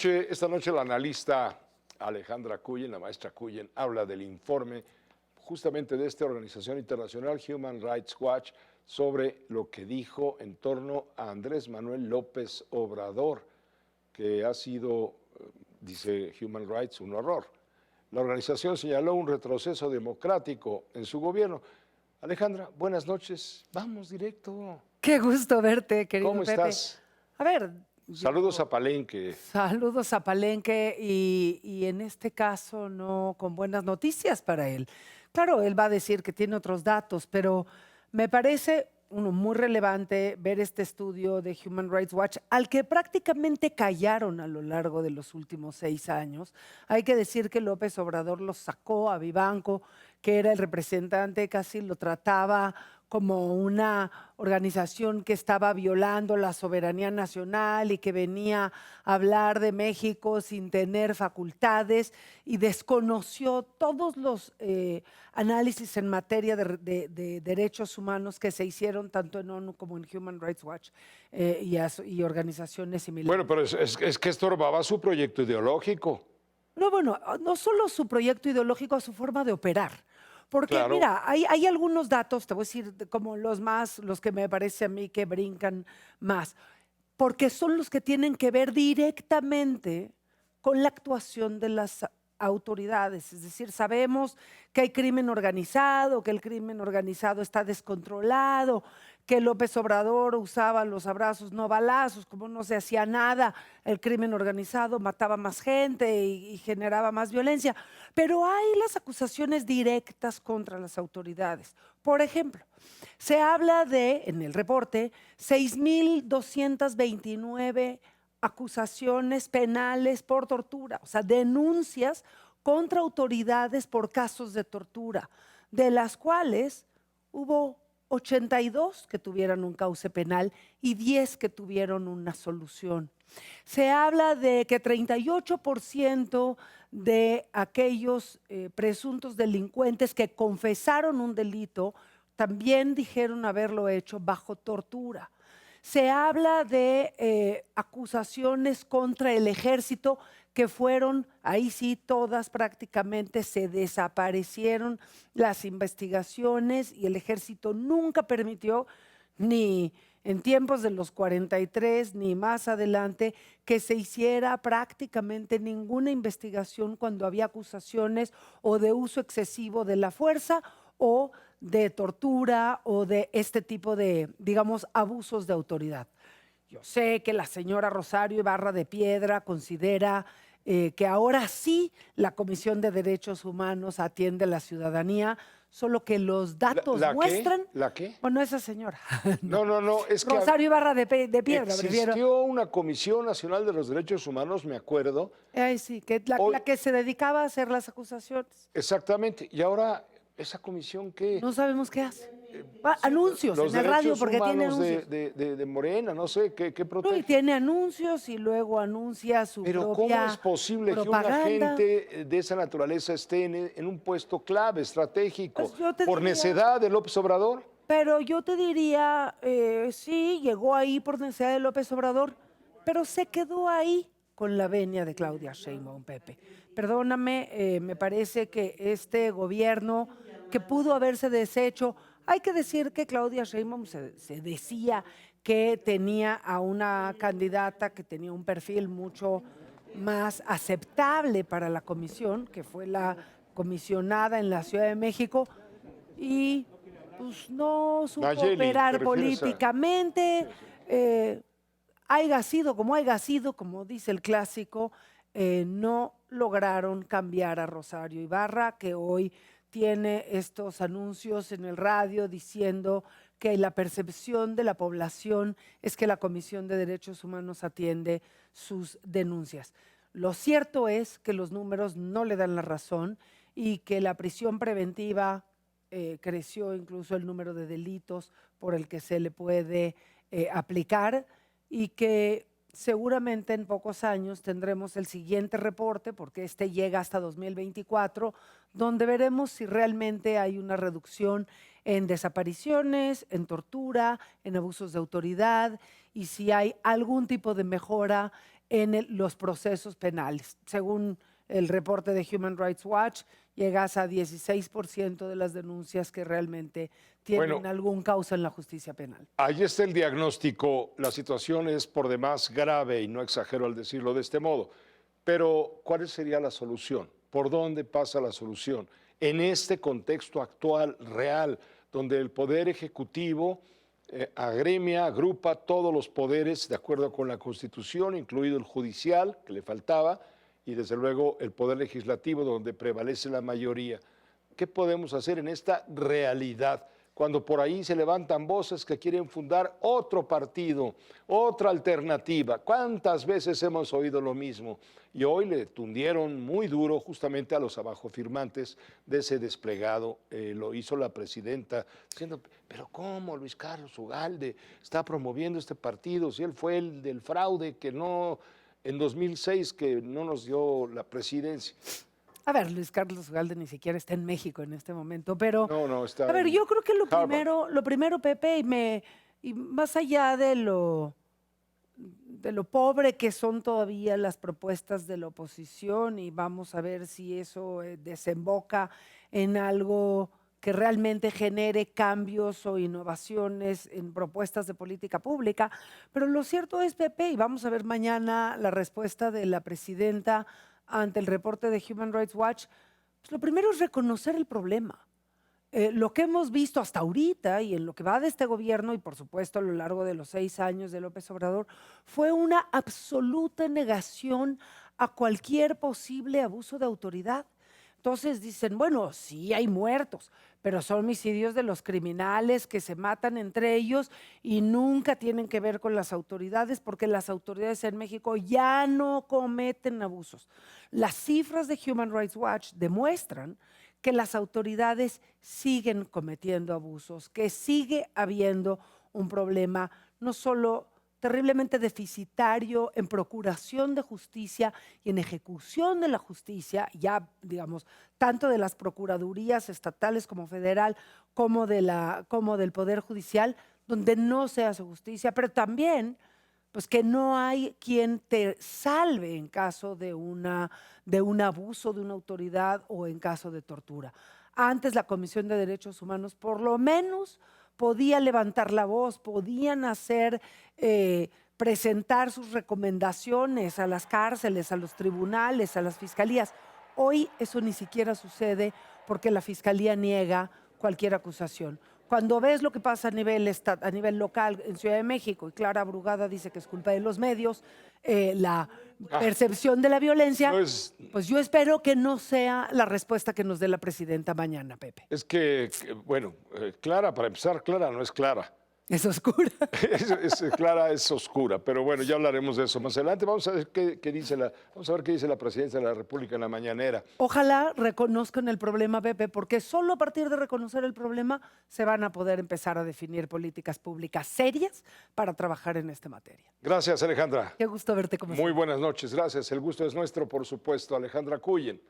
Esta noche la analista Alejandra Cuyen, la maestra Cuyen, habla del informe justamente de esta organización internacional Human Rights Watch sobre lo que dijo en torno a Andrés Manuel López Obrador, que ha sido, dice Human Rights, un horror. La organización señaló un retroceso democrático en su gobierno. Alejandra, buenas noches. Vamos directo. Qué gusto verte, querido ¿Cómo Pepe. estás? A ver. Saludos a Palenque. Saludos a Palenque y en este caso no con buenas noticias para él. Claro, él va a decir que tiene otros datos, pero me parece muy relevante ver este estudio de Human Rights Watch, al que prácticamente callaron a lo largo de los últimos 6 años. Hay que decir que López Obrador los sacó a Vivanco, que era el representante, casi lo trataba como una organización que estaba violando la soberanía nacional y que venía a hablar de México sin tener facultades y desconoció todos los análisis en materia de derechos humanos que se hicieron tanto en ONU como en Human Rights Watch y organizaciones similares. Bueno, pero es que estorbaba su proyecto ideológico. No, bueno, no solo su proyecto ideológico, su forma de operar. Porque Claro. mira, hay algunos datos, te voy a decir como los que me parece a mí que brincan más, porque son los que tienen que ver directamente con la actuación de las autoridades. Es decir, sabemos que hay crimen organizado, que el crimen organizado está descontrolado, que López Obrador usaba los abrazos, no balazos, como no se hacía nada, el crimen organizado mataba más gente y generaba más violencia. Pero hay las acusaciones directas contra las autoridades. Por ejemplo, se habla de, en el reporte, 6,229 acusaciones penales por tortura, o sea, denuncias contra autoridades por casos de tortura, de las cuales hubo 82 que tuvieron un cauce penal y 10 que tuvieron una solución. Se habla de que 38% de aquellos presuntos delincuentes que confesaron un delito también dijeron haberlo hecho bajo tortura. Se habla de acusaciones contra el ejército que fueron, ahí sí, todas prácticamente se desaparecieron las investigaciones y el ejército nunca permitió, ni en tiempos de los 43, ni más adelante, que se hiciera prácticamente ninguna investigación cuando había acusaciones o de uso excesivo de la fuerza o de tortura o de este tipo de, digamos, abusos de autoridad. Yo sé que la señora Rosario Ibarra de Piedra considera que ahora sí la Comisión de Derechos Humanos atiende a la ciudadanía, solo que los datos muestran... ¿La qué? Bueno, esa señora. No, es que Rosario Ibarra de Piedra, existió prefiero. una Comisión Nacional de los Derechos Humanos, me acuerdo. Ay, sí, que la que se dedicaba a hacer las acusaciones. Exactamente. Y ahora, ¿esa comisión qué? No sabemos qué hace. Anuncios en el radio porque tiene anuncios. De Morena, no sé, ¿qué No, protege? y tiene anuncios y luego anuncia su Pero propia ¿cómo es posible propaganda? que una gente de esa naturaleza esté en un puesto clave, estratégico, Pues yo te por diría- necedad de López Obrador? Pero yo te diría, sí, llegó ahí por necesidad de López Obrador, pero se quedó ahí con la venia de Claudia Sheinbaum, Pepe. Perdóname, me parece que este gobierno que pudo haberse deshecho, hay que decir que Claudia Sheinbaum se decía que tenía a una candidata que tenía un perfil mucho más aceptable para la comisión, que fue la comisionada en la Ciudad de México, y pues no supo Nayeli, ¿te operar refieres a? políticamente, haya sido, como dice el clásico, no lograron cambiar a Rosario Ibarra, que hoy tiene estos anuncios en el radio diciendo que la percepción de la población es que la Comisión de Derechos Humanos atiende sus denuncias. Lo cierto es que los números no le dan la razón y que la prisión preventiva creció incluso el número de delitos por el que se le puede aplicar y que seguramente en pocos años tendremos el siguiente reporte, porque este llega hasta 2024, donde veremos si realmente hay una reducción en desapariciones, en tortura, en abusos de autoridad y si hay algún tipo de mejora en los procesos penales. Según el reporte de Human Rights Watch, llegas a 16% de las denuncias que realmente tienen Bueno, algún causa en la justicia penal. ahí está el diagnóstico. La situación es por demás grave y no exagero al decirlo de este modo. Pero, ¿cuál sería la solución? ¿Por dónde pasa la solución? En este contexto actual, real, donde el Poder Ejecutivo agrupa todos los poderes de acuerdo con la Constitución, incluido el judicial, que le faltaba, y desde luego el Poder Legislativo, donde prevalece la mayoría. ¿Qué podemos hacer en esta realidad? Cuando por ahí se levantan voces que quieren fundar otro partido, otra alternativa. ¿Cuántas veces hemos oído lo mismo? Y hoy le tundieron muy duro justamente a los abajofirmantes de ese desplegado. Lo hizo la presidenta diciendo, pero ¿cómo Luis Carlos Ugalde está promoviendo este partido? Si él fue el del fraude que no, en 2006 que no nos dio la presidencia. A ver, Luis Carlos Ugalde ni siquiera está en México en este momento, pero No, está a ver, en yo creo que Harvard. lo primero, Pepe, y más allá de lo pobre que son todavía las propuestas de la oposición, y vamos a ver si eso desemboca en algo que realmente genere cambios o innovaciones en propuestas de política pública. Pero lo cierto es, Pepe, y vamos a ver mañana la respuesta de la presidenta ante el reporte de Human Rights Watch, pues lo primero es reconocer el problema. Lo que hemos visto hasta ahorita y en lo que va de este gobierno y por supuesto a lo largo de los 6 años de López Obrador fue una absoluta negación a cualquier posible abuso de autoridad. Entonces dicen, bueno, sí hay muertos, pero son homicidios de los criminales que se matan entre ellos y nunca tienen que ver con las autoridades porque las autoridades en México ya no cometen abusos. Las cifras de Human Rights Watch demuestran que las autoridades siguen cometiendo abusos, que sigue habiendo un problema no solo terriblemente deficitario en procuración de justicia y en ejecución de la justicia, ya digamos, tanto de las procuradurías estatales como federal, como del Poder Judicial, donde no se hace justicia, pero también pues que no hay quien te salve en caso de un abuso de una autoridad o en caso de tortura. Antes la Comisión de Derechos Humanos por lo menos podía levantar la voz, podían presentar sus recomendaciones a las cárceles, a los tribunales, a las fiscalías. Hoy eso ni siquiera sucede porque la fiscalía niega cualquier acusación. Cuando ves lo que pasa a nivel local en Ciudad de México, y Clara Brugada dice que es culpa de los medios, la percepción de la violencia, pues yo espero que no sea la respuesta que nos dé la presidenta mañana, Pepe. Es que bueno, Clara, para empezar, Clara no es clara. Es oscura. Clara es oscura, pero bueno, ya hablaremos de eso más adelante. Vamos a ver qué dice la presidencia de la República en la mañanera. Ojalá reconozcan el problema, Pepe, porque solo a partir de reconocer el problema se van a poder empezar a definir políticas públicas serias para trabajar en esta materia. Gracias, Alejandra. Qué gusto verte como siempre. Muy buenas noches, gracias. El gusto es nuestro, por supuesto, Alejandra Cuyen.